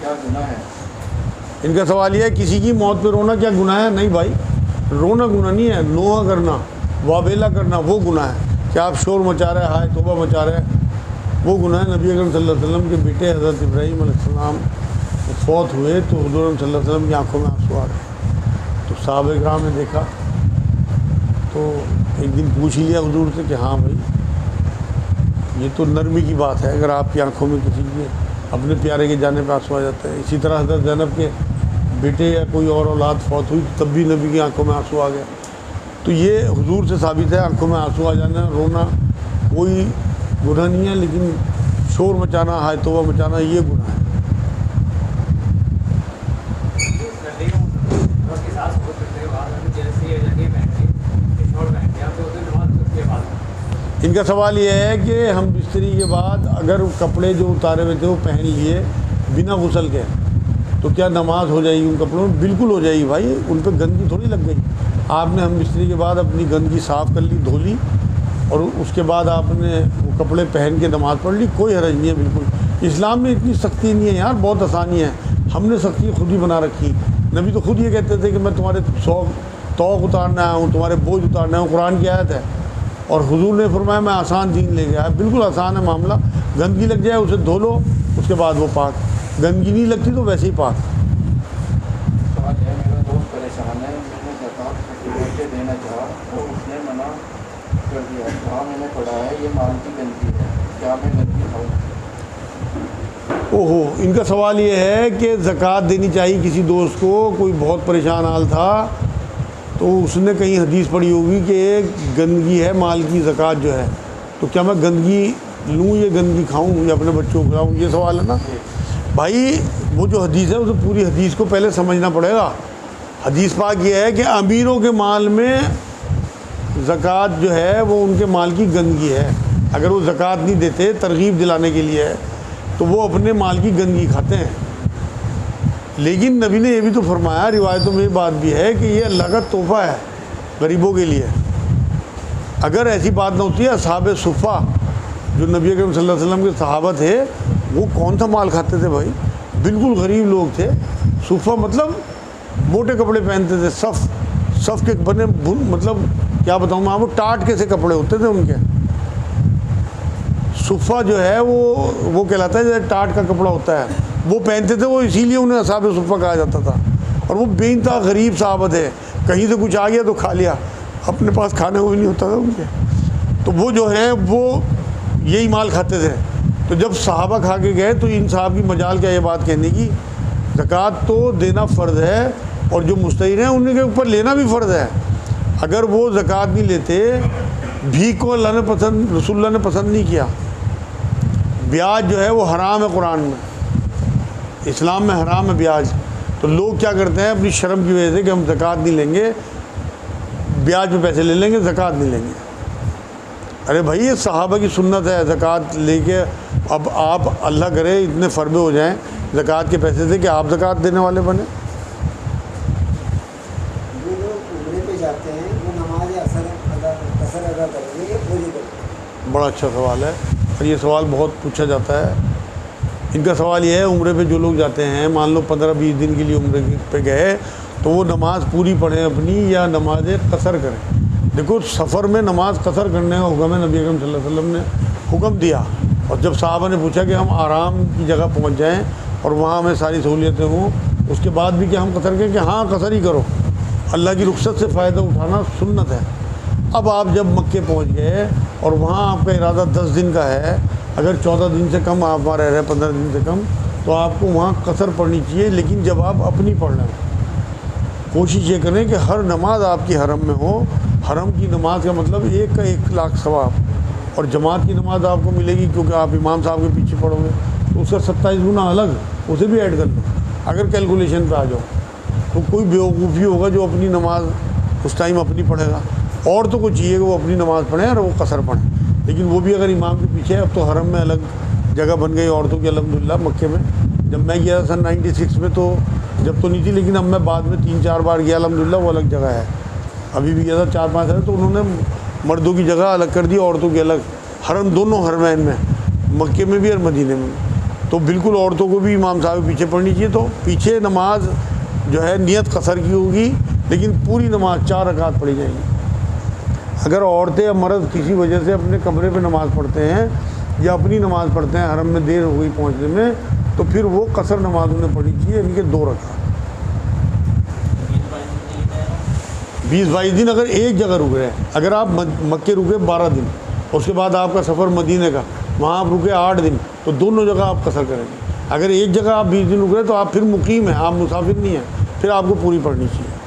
کیا گناہ ہے؟ ان کا سوال یہ ہے کسی کی موت پہ رونا کیا گناہ ہے؟ نہیں بھائی، رونا گناہ نہیں ہے، نوحہ کرنا، وابیلہ کرنا وہ گناہ ہے کہ آپ شور مچا رہے ہیں، ہائے توبہ مچا رہے ہیں، وہ گناہ ہے۔ نبی اکرم صلی اللہ علیہ وسلم کے بیٹے حضرت ابراہیم علیہ السلام فوت ہوئے تو حضور صلی اللہ علیہ وسلم کی آنکھوں میں آنسو آ گئے، تو صحابہ کرام نے دیکھا تو ایک دن پوچھ ہی لیا حضور سے کہ ہاں بھائی یہ تو نرمی کی بات ہے، اگر آپ کی آنکھوں میں کسی کے اپنے پیارے کے جانے پہ آنسو آ جاتا ہے۔ اسی طرح حضرت زینب کے بیٹے یا کوئی اور اولاد فوت ہوئی تب بھی نبی کی آنکھوں میں آنسو آ گیا، تو یہ حضور سے ثابت ہے آنکھوں میں آنسو آ جانا، رونا کوئی گناہ نہیں ہے، لیکن شور مچانا، ہائے توبہ مچانا یہ گناہ ہے۔ ان کا سوال یہ ہے کہ ہم بستری کے بعد اگر کپڑے جو اتارے ہوئے تھے وہ پہن لیے بنا غسل کے تو کیا نماز ہو جائے گی ان کپڑوں میں؟ بالکل ہو جائے گی بھائی، ان پہ گندگی تھوڑی لگ گئی۔ آپ نے ہم بستری کے بعد اپنی گندگی صاف کر لی، دھو لی، اور اس کے بعد آپ نے وہ کپڑے پہن کے نماز پڑھ لی، کوئی حرج نہیں ہے بالکل۔ اسلام میں اتنی سختی نہیں ہے یار، بہت آسانی ہے، ہم نے سختی خود ہی بنا رکھی۔ نبی تو خود یہ کہتے تھے کہ میں تمہارے توق اتارنا آیا ہوں، تمہارے بوجھ اتارنا آیا ہوں، قرآن کی آیت ہے، اور حضور نے فرمایا میں آسان دین لے گیا۔ بالکل آسان ہے معاملہ، گندگی لگ جائے اسے دھو لو، اس کے بعد وہ پاک، گندگی نہیں لگتی تو ویسے ہی پاک۔ سوال ہے میرا دوست پریشان ہے، میں نے زکوٰۃ کے دینا چاہا تو اس نے منع کر دیا، وہاں میں نے پڑھا ہے یہ مال کی گندگی ہے، کیا میں گندگی کھاؤں؟ اوہو، ان کا سوال یہ ہے کہ زکوٰۃ دینی چاہیے کسی دوست کو، کوئی بہت پریشان حال تھا تو اس نے کہیں حدیث پڑھی ہوگی کہ گندگی ہے مال کی زکوٰۃ جو ہے، تو کیا میں گندگی لوں یا گندگی کھاؤں یا اپنے بچوں کو کھلاؤں، یہ سوال ہے نا بھائی۔ وہ جو حدیث ہے اسے پوری حدیث کو پہلے سمجھنا پڑے گا۔ حدیث پاک یہ ہے کہ امیروں کے مال میں زکوٰۃ جو ہے وہ ان کے مال کی گندگی ہے، اگر وہ زکوٰۃ نہیں دیتے ترغیب دلانے کے لیے ہے تو وہ اپنے مال کی گندگی کھاتے ہیں۔ لیکن نبی نے یہ بھی تو فرمایا، روایتوں میں یہ بات بھی ہے کہ یہ اللہ کا تحفہ ہے غریبوں کے لیے۔ اگر ایسی بات نہ ہوتی ہے، اصحاب صفہ جو نبی اکرم صلی اللہ علیہ وسلم کے صحابہ تھے وہ کون سا مال کھاتے تھے بھائی؟ بالکل غریب لوگ تھے۔ صفہ مطلب موٹے کپڑے پہنتے تھے، صف کے بنے، مطلب کیا بتاؤں میں آپ کو، ٹاٹ کے سے کپڑے ہوتے تھے ان کے۔ صفہ جو ہے وہ کہلاتا ہے جیسے ٹاٹ کا کپڑا ہوتا ہے، وہ پہنتے تھے، وہ اسی لیے انہیں اصحاب صفہ کہا جاتا تھا۔ اور وہ بے انتہا غریب صحابہ تھے، کہیں سے کچھ آ گیا تو کھا لیا، اپنے پاس کھانے کو بھی نہیں ہوتا تھا ان کے، تو وہ جو ہیں وہ یہی مال کھاتے تھے۔ تو جب صحابہ کھا کے گئے تو ان صاحب کی مجال کیا یہ بات کہنے کی، زکوٰۃ تو دینا فرض ہے اور جو مستحق ہیں ان کے اوپر لینا بھی فرض ہے۔ اگر وہ زکوٰۃ نہیں لیتے، بھیک کو اللہ نے پسند، رسول اللہ نے پسند نہیں کیا۔ بیاج جو ہے وہ حرام ہے قرآن میں، اسلام میں حرام ہے بیاج۔ تو لوگ کیا کرتے ہیں اپنی شرم کی وجہ سے کہ ہم زکوٰۃ نہیں لیں گے، بیاج پہ پیسے لے لیں گے، زکوٰۃ نہیں لیں گے۔ ارے بھائی یہ صحابہ کی سنت ہے، زکوٰۃ لے کے اب آپ اللہ کرے اتنے فربے ہو جائیں زکوٰۃ کے پیسے سے کہ آپ زکوٰۃ دینے والے بنے۔ جو لوگ عمرے پہ جاتے ہیں وہ نماز قصر ادا کریں گے یا پوری کریں گے؟ بڑا اچھا سوال ہے، اور یہ سوال بہت پوچھا جاتا ہے۔ ان کا سوال یہ ہے عمرے پہ جو لوگ جاتے ہیں، مان لو 15-20 دن کے لیے عمرے پہ گئے، تو وہ نماز پوری پڑھیں اپنی یا نماز قصر کریں؟ دیکھو سفر میں نماز قصر کرنے کا حکم ہے، نبی اکرم صلی اللہ علیہ وسلم نے حکم دیا، اور جب صحابہ نے پوچھا کہ ہم آرام کی جگہ پہنچ جائیں اور وہاں ہمیں ساری سہولیتیں ہوں، اس کے بعد بھی کہ ہم قصر کریں، کہ ہاں قصر ہی کرو، اللہ کی رخصت سے فائدہ اٹھانا سنت ہے۔ اب آپ جب مکے پہنچ گئے اور وہاں آپ کا ارادہ 10 دن کا ہے، اگر 14 دن سے کم آپ وہاں رہ رہے ہیں، 15 دن سے کم، تو آپ کو وہاں قصر پڑھنی چاہیے، لیکن جب آپ اپنی پڑھ رہے ہیں کوشش یہ کریں کہ ہر نماز آپ کی حرم میں ہو۔ حرم کی نماز کا مطلب 1 کا 1 لاکھ ثواب، اور جماعت کی نماز آپ کو ملے گی کیونکہ آپ امام صاحب کے پیچھے پڑھو گے، تو اس کا 27 گنا الگ، اسے بھی ایڈ کر لو اگر کیلکولیشن پہ آ جاؤ۔ تو کوئی بیوقوفی ہوگا جو اپنی نماز اس ٹائم اپنی پڑھے گا، اور تو کوئی چاہیے کہ وہ اپنی نماز پڑھیں اور وہ قصر پڑھیں، لیکن وہ بھی اگر امام کے پیچھے ہے۔ اب تو حرم میں الگ جگہ بن گئی عورتوں کی الحمدللہ مکے میں۔ جب میں گیا سن 96 میں تو جب تو نہیں تھی، لیکن اب میں بعد میں 3-4 بار گیا الحمدللہ، وہ الگ جگہ ہے۔ ابھی بھی گیا تھا 4-5 سال، تو انہوں نے مردوں کی جگہ الگ کر دی، عورتوں کی الگ۔ حرم دونوں حرمین میں، مکے میں بھی اور مدینے میں۔ تو بالکل عورتوں کو بھی امام صاحب کے پیچھے پڑھنی چاہیے. تو پیچھے نماز جو ہے نیت قصر کی ہوگی، لیکن پوری نماز 4 رکعت پڑھی جائیں گی. اگر عورتیں یا مرد کسی وجہ سے اپنے کمرے پہ نماز پڑھتے ہیں یا اپنی نماز پڑھتے ہیں، حرم میں دیر ہو گئی پہنچنے میں، تو پھر وہ قصر نماز انہیں پڑھنی چاہیے، ان کے 2 رکعت. 20-22 دن اگر ایک جگہ رک رہے ہیں، اگر آپ مکے رکے 12 دن، اس کے بعد آپ کا سفر مدینے کا، وہاں آپ رکے 8 دن، تو دونوں جگہ آپ قصر کریں گے. اگر ایک جگہ آپ 20 دن رک رہے ہیں تو آپ پھر مقیم ہیں، آپ مسافر نہیں ہیں، پھر آپ کو پوری پڑھنی چاہیے.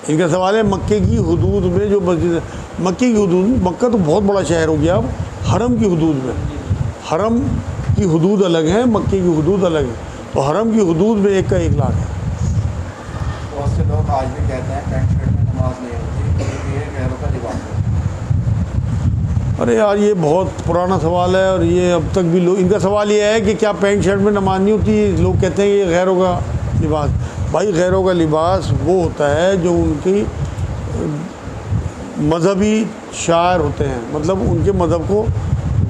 ان کا سوال ہے مکے کی حدود میں جو مسجد ہے، مکے کی حدود، مکہ تو بہت بڑا شہر ہو گیا اب، حرم کی حدود میں، حرم کی حدود الگ ہیں، مکے کی حدود الگ ہیں. تو حرم کی حدود میں 1 کا 1 لاکھ ہے. بہت سے لوگ آج بھی کہتے ہیں پینٹ شرٹ میں نماز نہیں ہوتی کیونکہ یہ غیروں کا لباس ہے. ارے یار یہ بہت پرانا سوال ہے، اور یہ اب تک بھی لوگ، ان کا سوال یہ ہے کہ کیا پینٹ شرٹ میں نماز نہیں ہوتی. لوگ کہتے ہیں یہ غیروں کا لباس. بھائی غیروں کا لباس وہ ہوتا ہے جو ان کی مذہبی شاعر ہوتے ہیں، مطلب ان کے مذہب کو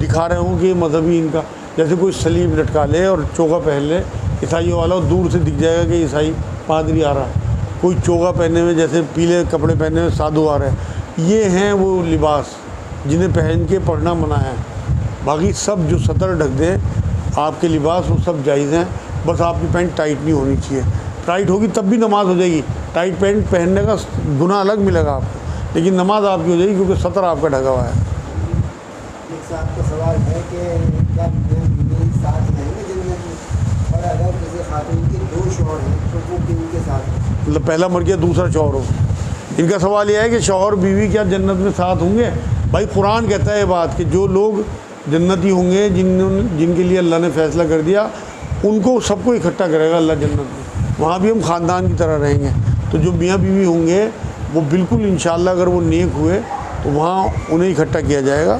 دکھا رہے ہوں کہ یہ مذہبی ان کا، جیسے کوئی سلیب لٹکا لے اور چوگا پہن لے عیسائیوں والا، دور سے دکھ جائے گا کہ عیسائی پادری آ رہا ہے. کوئی چوگا پہنے ہوئے، جیسے پیلے کپڑے پہنے ہوئے سادھو آ رہے ہیں. یہ ہیں وہ لباس جنہیں پہن کے پڑھنا منع ہے. باقی سب جو سطر ڈھک دیں آپ کے لباس وہ سب جائز ہیں، بس آپ کی پینٹ ٹائٹ نہیں ہونی چاہیے. ٹائٹ ہوگی تب بھی نماز ہو جائے گی. ٹائٹ پینٹ پہننے کا گناہ الگ ملے گا آپ کو، لیکن نماز آپ کی ہو جائے گی کیونکہ سطر آپ کا ڈھکا ہوا ہے. ایک صاحب کا سوال ہے کہ کیا بیوی ساتھ رہیں گے جنت میں، اور اگر کسی خاتون کے 2 شوہر ہیں تو وہ کن کے ساتھ ہیں؟ مطلب پہلا مر گیا دوسرا شوہر ہو. ان کا سوال یہ ہے کہ شوہر بیوی کیا جنت میں ساتھ ہوں گے. بھائی قرآن کہتا ہے یہ بات کہ جو لوگ جنتی ہوں گے، جن کے لیے اللہ نے فیصلہ کر دیا، ان کو سب کو اکٹھا کرے گا اللہ جنت میں. وہاں بھی ہم خاندان کی طرح رہیں گے. تو جو میاں بیوی ہوں گے وہ بالکل انشاءاللہ اگر وہ نیک ہوئے تو وہاں انہیں اکٹھا کیا جائے گا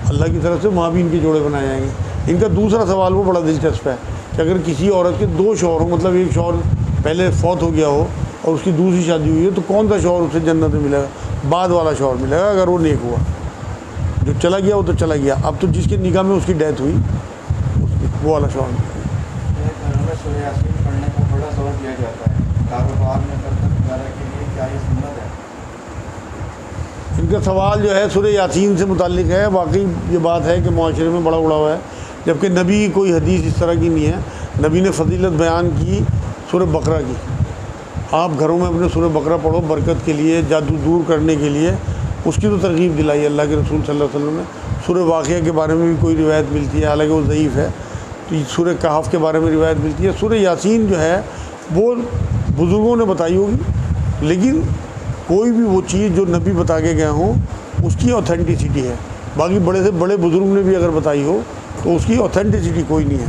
اللہ کی طرف سے، وہاں بھی ان کے جوڑے بنائے جائیں گے. ان کا دوسرا سوال وہ بڑا دلچسپ ہے کہ اگر کسی عورت کے 2 شوہر ہوں، مطلب ایک شوہر پہلے فوت ہو گیا ہو اور اس کی دوسری شادی ہوئی ہے، تو کون سا شوہر اسے جنت میں ملے گا؟ بعد والا شوہر ملے گا اگر وہ نیک ہوا. جو چلا گیا وہ تو چلا گیا. اب تو جس کے نکاح میں اس کی ڈیتھ ہوئی وہ والا شوہر ملے گا. گھروں میں سورہ یاسین پڑھنے کو بڑا زور دیا جاتا ہے، کاروبار میں برکت وغیرہ کے لیے کیا یہ سنت ہے؟ ان کا سوال جو ہے سورہ یاسین سے متعلق ہے. واقعی یہ بات ہے کہ معاشرے میں بڑا اڑا ہوا ہے، جبکہ نبی کی کوئی حدیث اس طرح کی نہیں ہے. نبی نے فضیلت بیان کی سورہ بقرہ کی. آپ گھروں میں اپنے سورہ بقرہ پڑھو برکت کے لیے، جادو دور کرنے کے لیے، اس کی تو ترغیب دلائی اللہ کے رسول صلی اللہ علیہ وسلم نے. سورہ واقعہ کے بارے میں بھی کوئی روایت ملتی ہے، حالانکہ وہ ضعیف ہے. تو سورہ کہف کے بارے میں روایت ملتی ہے. سورہ یاسین جو ہے وہ بزرگوں نے بتائی ہوگی، لیکن کوئی بھی وہ چیز جو نبی بتا کے گئے ہوں اس کی اوتھینٹسٹی ہے. باقی بڑے سے بڑے بزرگ نے بھی اگر بتائی ہو تو اس کی اوتھینٹسٹی کوئی نہیں ہے.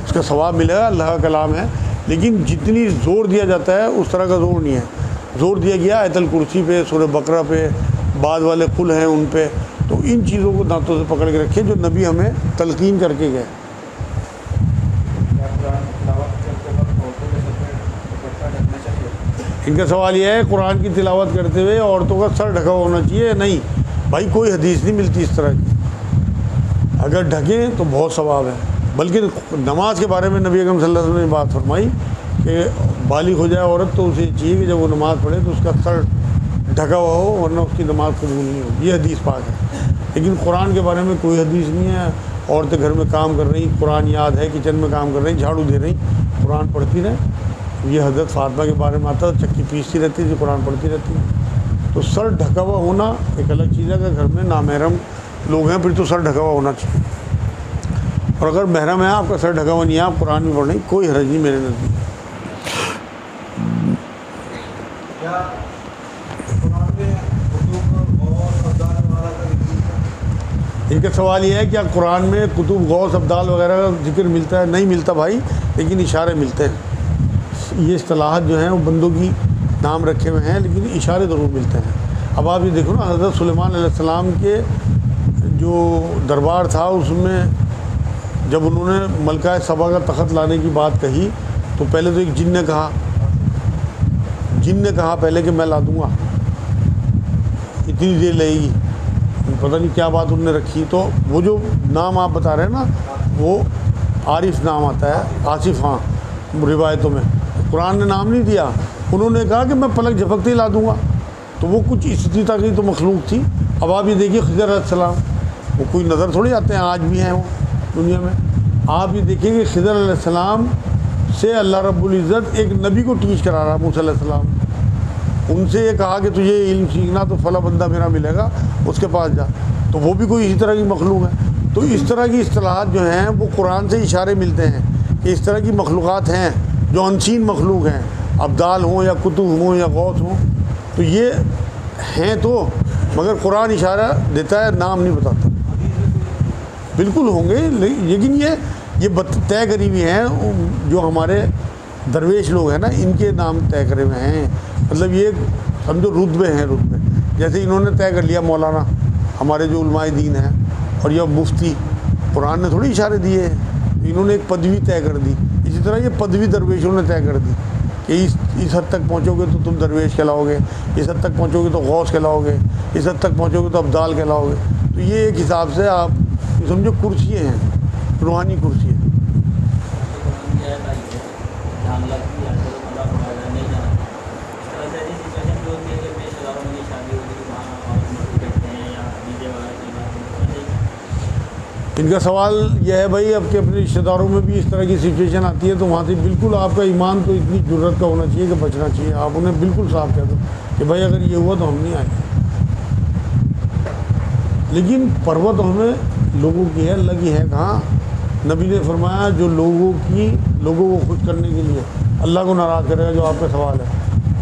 اس کا ثواب ملے گا، اللہ کا کلام ہے، لیکن جتنی زور دیا جاتا ہے اس طرح کا زور نہیں ہے. زور دیا گیا آیت الکرسی پہ، سورہ بقرہ پہ، بعد والے قل ہیں ان پہ. تو ان چیزوں کو دانتوں سے پکڑ کے رکھیں جو نبی ہمیں تلقین کر کے گئے. ان کا سوال یہ ہے قرآن کی تلاوت کرتے ہوئے عورتوں کا سر ڈھکا ہونا چاہیے؟ نہیں بھائی، کوئی حدیث نہیں ملتی اس طرح کی. اگر ڈھکیں تو بہت ثواب ہے. بلکہ نماز کے بارے میں نبی اکرم صلی اللہ علیہ وسلم نے بات فرمائی کہ بالغ ہو جائے عورت تو اسے چاہیے کہ جب وہ نماز پڑھے تو اس کا سر ڈھکا ہوا ہو، ورنہ اس کی نماز قبول نہیں ہوگی. یہ حدیث پاک ہے. لیکن قرآن کے بارے میں کوئی حدیث نہیں ہے. عورتیں گھر میں کام کر رہی، قرآن یاد ہے، کچن میں کام کر رہی، جھاڑو دے رہی، قرآن پڑھتی رہیں. یہ حضرت فاطمہ کے بارے میں آتا ہے، چکی پیستی رہتی تھی، قرآن پڑھتی رہتی. تو سر ڈھکا ہوا ہونا ایک الگ چیز ہے. کہ گھر میں نامحرم لوگ ہیں پھر تو سر ڈھکا ہوا ہونا چاہیے. اور اگر محرم ہے، آپ کا سر ڈھکا ہوا نہیں ہے، آپ قرآن بھی پڑھ رہے ہیں، کوئی حرج نہیں میرے نزدیک. ان کا سوال یہ ہے کیا قرآن میں کتب غوث ابدال وغیرہ کا ذکر ملتا ہے؟ نہیں ملتا بھائی، لیکن اشارے ملتے ہیں. یہ اصطلاحات جو ہیں وہ بندوں کی نام رکھے ہوئے ہیں، لیکن اشارے ضرور ملتے ہیں. اب آپ یہ دیکھو نا، حضرت سلیمان علیہ السلام کے جو دربار تھا اس میں جب انہوں نے ملکہ سبا کا تخت لانے کی بات کہی تو پہلے تو ایک جن نے کہا پہلے کہ میں لا دوں گا، اتنی دیر لگے گی. پتہ نہیں کیا بات انہوں نے رکھی. تو وہ جو نام آپ بتا رہے ہیں نا وہ عارف نام آتا ہے, آصف. ہاں روایتوں میں قرآن نے نام نہیں دیا, انہوں نے کہا کہ میں پلک جھپکتے ہی لا دوں گا. تو وہ کچھ استطاعت کی تو مخلوق تھی. اب آپ یہ دیکھیے خضر علیہ السلام, وہ کوئی نظر تھوڑی آتے ہیں, آج بھی ہیں وہ دنیا میں. آپ یہ دیکھیں کہ خضر علیہ السلام سے اللہ رب العزت ایک نبی کو ٹیچ کرا رہا, موسیٰ علیہ السلام. ان سے یہ کہا کہ تجھے علم سیکھنا تو فلاں بندہ میرا ملے گا, اس کے پاس جا. تو وہ بھی کوئی اسی طرح کی مخلوق ہے. تو اس طرح کی اصطلاحات جو ہیں وہ قرآن سے اشارے ملتے ہیں کہ اس طرح کی مخلوقات ہیں جو انسین مخلوق ہیں, ابدال ہوں یا کتب ہوں یا غوث ہوں. تو یہ ہیں تو, مگر قرآن اشارہ دیتا ہے, نام نہیں بتاتا. بالکل ہوں گے, لیکن یہ طے کری ہوئی ہیں. جو ہمارے درویش لوگ ہیں نا, ان کے نام طے کرے ہوئے ہیں. مطلب یہ سمجھو رتبے ہیں, رتبے. جیسے انہوں نے طے کر لیا مولانا, ہمارے جو علماء دین ہیں, اور یہ مفتی. قرآن نے تھوڑی اشارے دیے ہیں, انہوں نے ایک پدوی طے کر دی. اسی طرح یہ پدوی درویشوں نے طے کر دی کہ اس حد تک پہنچو گے تو تم درویش کہلاؤ گے, اس حد تک پہنچو گے تو غوث کہلاؤ گے, اس حد تک پہنچو گے تو ابدال کہلاؤ گے. تو یہ ایک حساب سے آپ سمجھو کرسیاں ہیں, روحانی کرسی ہیں. ان کا سوال یہ ہے بھائی, اب کہ اپنے رشتہ داروں میں بھی اس طرح کی سچویشن آتی ہے تو وہاں سے بالکل آپ کا ایمان تو اتنی جرت کا ہونا چاہیے کہ بچنا چاہیے. آپ انہیں بالکل صاف کہہ دو کہ بھائی اگر یہ ہوا تو ہم نہیں آئیں گے. لیکن پرورت ہمیں لوگوں کی ہے, اللہ کی ہے کہاں. نبی نے فرمایا جو لوگوں کو خوش کرنے کے لیے اللہ کو ناراض کرے گا, جو آپ کا سوال ہے,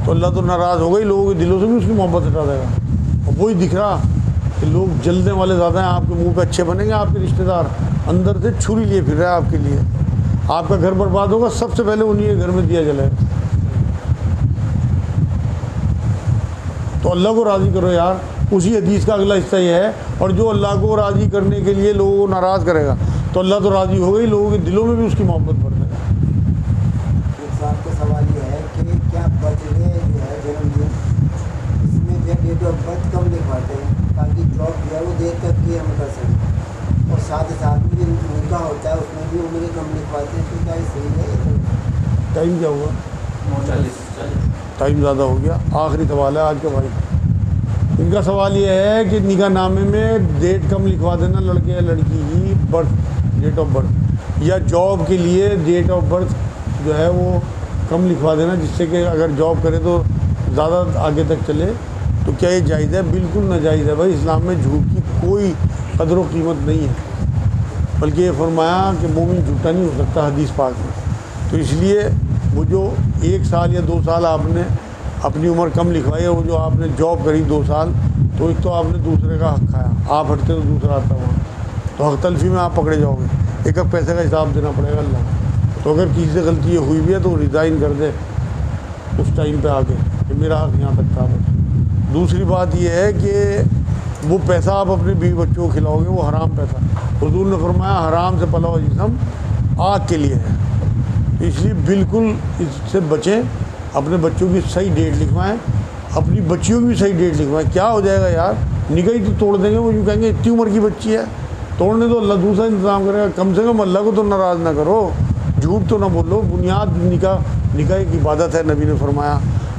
تو اللہ تو ناراض ہوگا ہی, لوگوں کے دلوں سے بھی اس کی محبت ہٹا دے گا. اور وہی دکھ رہا کہ لوگ جلدنے والے زیادہ ہیں, آپ کے منہ پہ اچھے بنیں گے, آپ کے رشتہ دار اندر سے چھری لیے پھر رہے ہیں آپ کے لیے. آپ کا گھر برباد ہوگا, سب سے پہلے انہیں کے گھر میں دیا جلے. تو اللہ کو راضی کرو یار. اسی حدیث کا اگلا حصہ یہ ہے, اور جو اللہ کو راضی کرنے کے لیے لوگوں کو ناراض کرے گا تو اللہ تو راضی ہو گئی, لوگوں کے دلوں میں بھی اس کی محبت بڑھ جائے گا. صاحب کا سوال یہ ہے کہ کیا برتھ ڈے جو ہے جنم دن, اس میں جو ڈیٹ آف برتھ کم لکھواتے ہیں تاکہ جاب جو ہے وہ دیر تک کی ہم کر سکیں, اور ساتھ ہی ساتھ میں جو نکاح ہوتا ہے اس میں بھی عمریں کم لکھواتے ہیں. تو کیا یہ صحیح ہے؟ ٹائم کیا ہوا؟ ٹائم زیادہ ہو گیا. آخری سوال ہے آج کا بھائی. ان کا سوال یہ ہے کہ نکاح نامے میں ڈیٹ کم لکھوا دینا لڑکے یا لڑکی کی ڈیٹ آف برتھ, یا جاب کے لیے ڈیٹ آف برتھ جو ہے وہ کم لکھوا دینا, جس سے کہ اگر جاب کرے تو زیادہ آگے تک چلے. تو کیا یہ جائز ہے؟ بالکل ناجائز ہے بھائی. اسلام میں جھوٹ کی کوئی قدر و قیمت نہیں ہے, بلکہ یہ فرمایا کہ مومن جھوٹا نہیں ہو سکتا حدیث پاک میں. تو اس لیے وہ جو 1 سال یا 2 سال آپ نے اپنی عمر کم لکھوائی ہے, وہ جو آپ نے جاب کری 2 سال, تو ایک تو آپ نے دوسرے کا حق کھایا, آپ ہٹتے تو دوسرا آتا وہاں, تو حق تلفی میں آپ پکڑے جاؤ گے. ایک اب پیسے کا حساب دینا پڑے گا اللہ. تو اگر کسی سے غلطی یہ ہوئی بھی ہے تو ریزائن کر دے اس ٹائم پہ آ کے کہ میرا حق یہاں تک تھا بس. دوسری بات یہ ہے کہ وہ پیسہ آپ اپنے بیوی بچوں کو کھلاؤ گے, وہ حرام پیسہ. حضور نے فرمایا حرام سے پلا ہوا جسم آگ کے لیے ہے. اس لیے بالکل اس سے بچیں. اپنے بچوں کی صحیح ڈیٹ لکھوائیں, اپنی بچیوں کی بھی صحیح ڈیٹ لکھوائیں. کیا ہو جائے گا یار, نکاح ہی تو توڑ دیں گے. وہ یوں کہیں گے اتنی عمر کی بچی ہے, توڑنے تو اللہ دوسرا انتظام کرے گا. کم سے کم اللہ کو تو ناراض نہ کرو, جھوٹ تو نہ بولو. بنیاد نکاح ایک عبادت ہے. نبی نے فرمایا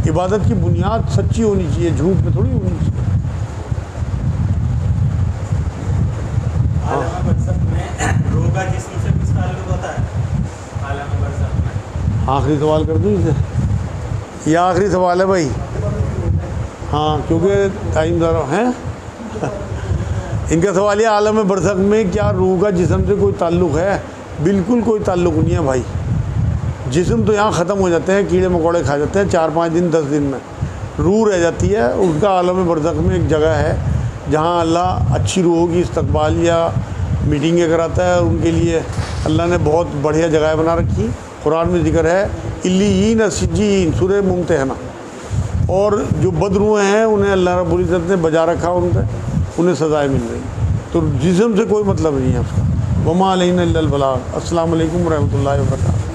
عبادت کی بنیاد سچی ہونی چاہیے, جھوٹ میں تھوڑی ہونی چاہیے. آخری سوال کر دوں اسے, یہ آخری سوال ہے بھائی. ہاں کیونکہ ٹائم ذرا ہے. ان کا سوال یہ عالم برزخ میں کیا روح کا جسم سے کوئی تعلق ہے؟ بالکل کوئی تعلق نہیں ہے بھائی. جسم تو یہاں ختم ہو جاتے ہیں, کیڑے مکوڑے کھا جاتے ہیں 4-5 دن 10 دن میں, روح رہ جاتی ہے. ان کا عالم برزخ میں ایک جگہ ہے جہاں اللہ اچھی روحوں کی استقبال یا میٹنگیں کراتا ہے. ان کے لیے اللہ نے بہت بڑھیا جگہ بنا رکھی. قرآن میں ذکر ہے علیین سجین سورہ ممتحنہ. اور جو بد روحیں ہیں انہیں اللہ رب العزت نے بجا رکھا, ان پہ انہیں سزائیں مل رہی. تو جسم سے کوئی مطلب نہیں ہے اس کا. وما علینا الا البلاغ. السلام علیکم ورحمۃ اللہ وبرکاتہ.